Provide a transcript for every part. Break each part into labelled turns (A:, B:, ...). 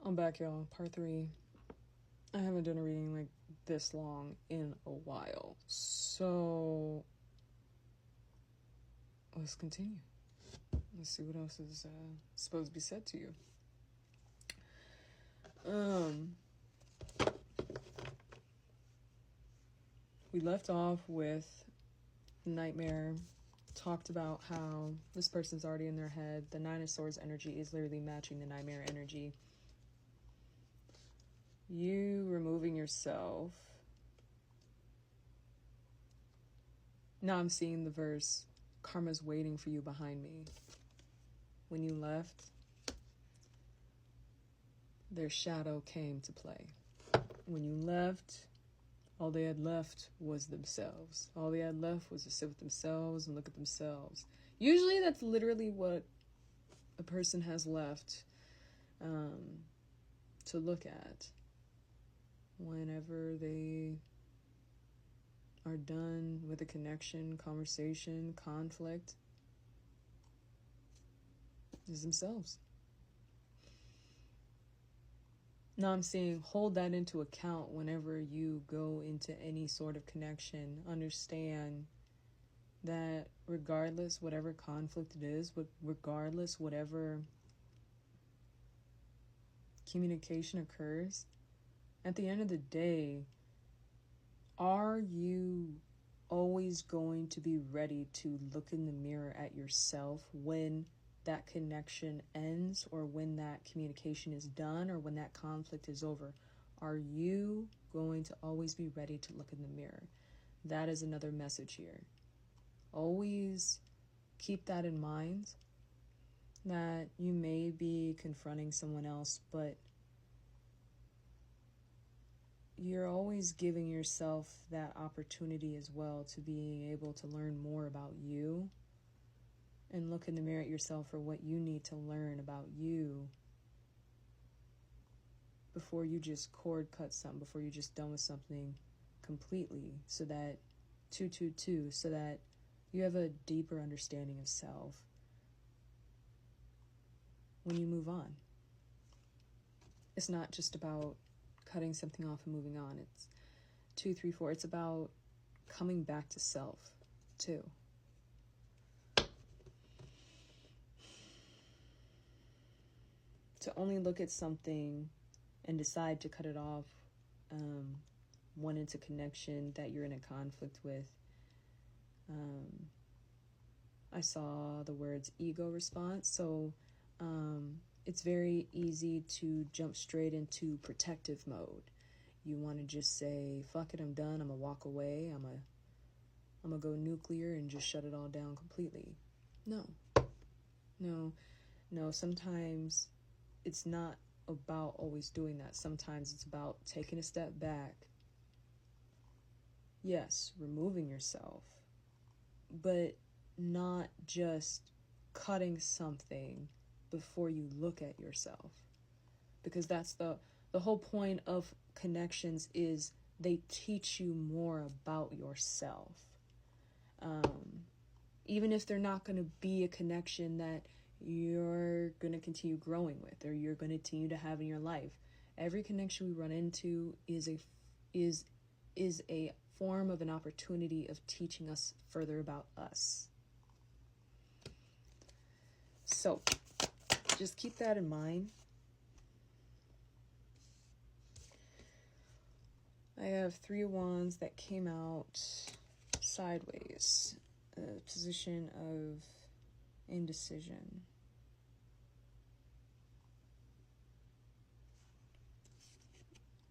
A: I'm back, y'all. Part 3. I haven't done a reading like this long in a while. So, let's continue. Let's see what else is supposed to be said to you. We left off with Nightmare. Talked about how this person's already in their head. The Nine of Swords energy is literally matching the Nightmare energy. You removing yourself. Now I'm seeing the verse, karma's waiting for you behind me. When you left, their shadow came to play. When you left, all they had left was themselves. All they had left was to sit with themselves and look at themselves. Usually that's literally what a person has left to look at whenever they are done with a connection, conversation, conflict. Is themselves. Now I'm saying hold that into account whenever you go into any sort of connection. Understand that regardless whatever conflict it is, regardless whatever communication occurs, at the end of the day, are you always going to be ready to look in the mirror at yourself when that connection ends, or when that communication is done, or when that conflict is over? Are you going to always be ready to look in the mirror? That is another message here. Always keep that in mind, that you may be confronting someone else, but you're always giving yourself that opportunity as well to being able to learn more about you and look in the mirror at yourself for what you need to learn about you before you just cord cut something, before you're just done with something completely, so that so that you have a deeper understanding of self when you move on. It's not just about cutting something off and moving on. It's 2, 3, 4. It's about coming back to self too. To only look at something and decide to cut it off, one into connection that you're in a conflict with. I saw the words ego response. So it's very easy to jump straight into protective mode. You want to just say, fuck it, I'm done. I'm going to walk away. I'm going to go nuclear and just shut it all down completely. No. Sometimes it's not about always doing that. Sometimes it's about taking a step back. Yes, removing yourself, but not just cutting something before you look at yourself. Because that's the whole point of connections, is they teach you more about yourself. Even if they're not going to be a connection that you're going to continue growing with, or you're going to continue to have in your life. Every connection we run into is a form of an opportunity of teaching us further about us. So, just keep that in mind. I have 3 wands that came out sideways. A position of indecision.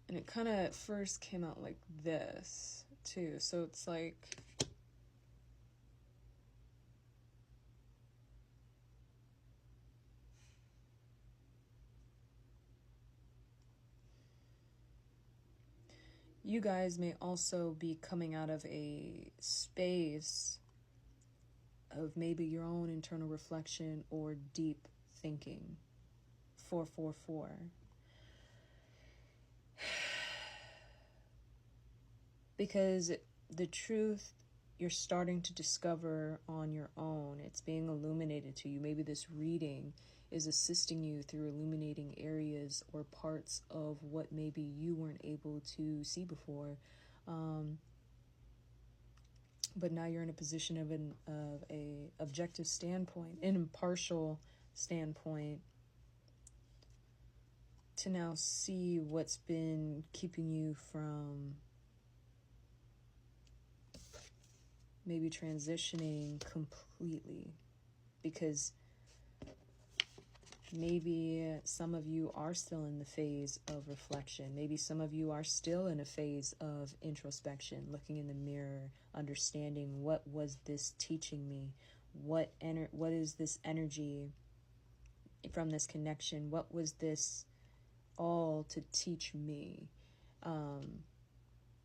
A: And it kind of first came out like this, too. So it's like, you guys may also be coming out of a space of maybe your own internal reflection or deep thinking. 444. Because the truth you're starting to discover on your own. It's being illuminated to you. Maybe this reading is assisting you through illuminating areas or parts of what maybe you weren't able to see before. But now you're in a position of a objective standpoint, an impartial standpoint, to now see what's been keeping you from maybe transitioning completely. Because maybe some of you are still in the phase of reflection. Maybe some of you are still in a phase of introspection, looking in the mirror, understanding what was this teaching me? What is this energy from this connection? What was this all to teach me?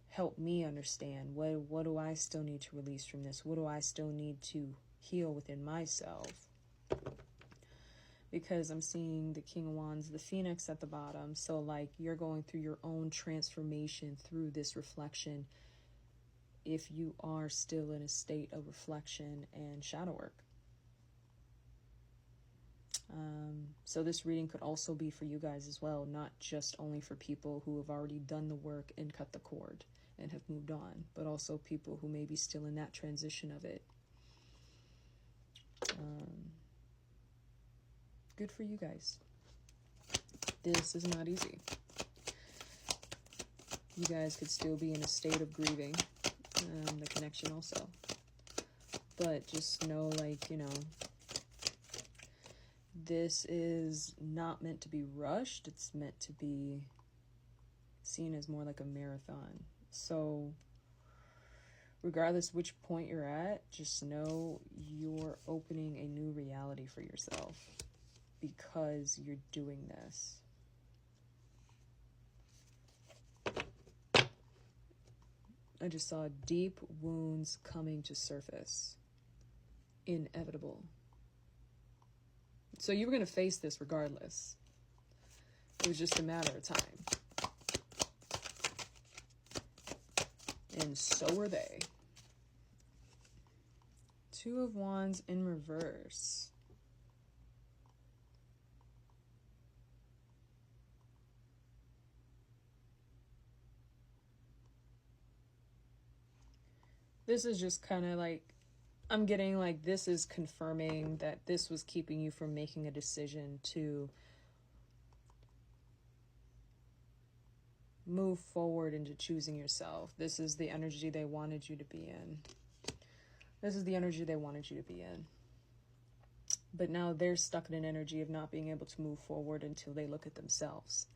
A: Help me understand. What do I still need to release from this? What do I still need to heal within myself? Because I'm seeing the King of Wands, the Phoenix at the bottom. So like you're going through your own transformation through this reflection, if you are still in a state of reflection and shadow work. So this reading could also be for you guys as well, not just only for people who have already done the work and cut the cord and have moved on, but also people who may be still in that transition of it. Good for you guys. This is not easy. You guys could still be in a state of grieving, the connection also. But just know, like, you know, this is not meant to be rushed. It's meant to be seen as more like a marathon. So regardless which point you're at, just know you're opening a new reality for yourself because you're doing this. I just saw deep wounds coming to surface. Inevitable. So you were going to face this regardless. It was just a matter of time. And so were they. Two of Wands in reverse. This is just kind of like, I'm getting like this is confirming that this was keeping you from making a decision to move forward into choosing yourself. This is the energy they wanted you to be in. This is the energy they wanted you to be in. But now they're stuck in an energy of not being able to move forward until they look at themselves.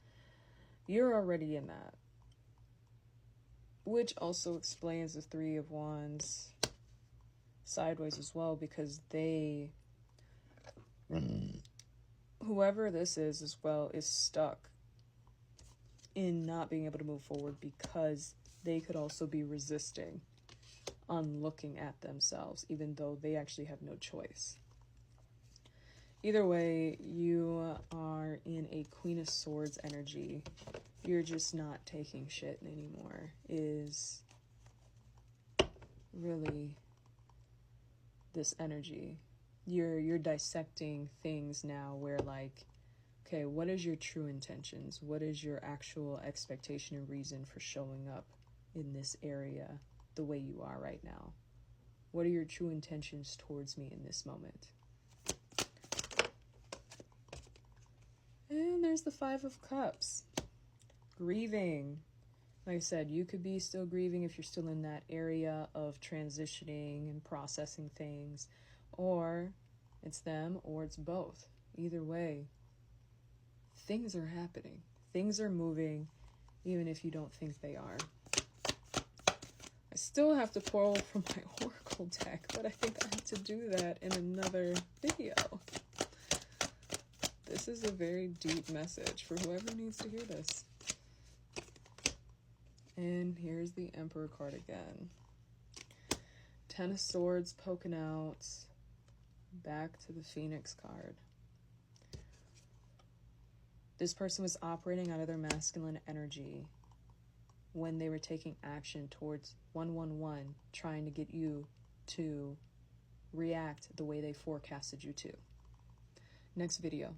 A: You're already in that. Which also explains the Three of Wands sideways as well, because they, whoever this is as well, is stuck in not being able to move forward because they could also be resisting on looking at themselves, even though they actually have no choice. Either way, you are in a Queen of Swords energy. You're just not taking shit anymore, is really this energy. You're dissecting things now where like, okay, what is your true intentions? What is your actual expectation and reason for showing up in this area the way you are right now? What are your true intentions towards me in this moment? And there's the Five of Cups. Grieving. Like I said, you could be still grieving if you're still in that area of transitioning and processing things. Or it's them, or it's both. Either way, things are happening. Things are moving, even if you don't think they are. I still have to pull from my Oracle deck, but I think I have to do that in another video. This is a very deep message for whoever needs to hear this. And here's the Emperor card again. Ten of Swords poking out. Back to the Phoenix card. This person was operating out of their masculine energy when they were taking action towards 111, trying to get you to react the way they forecasted you to. Next video.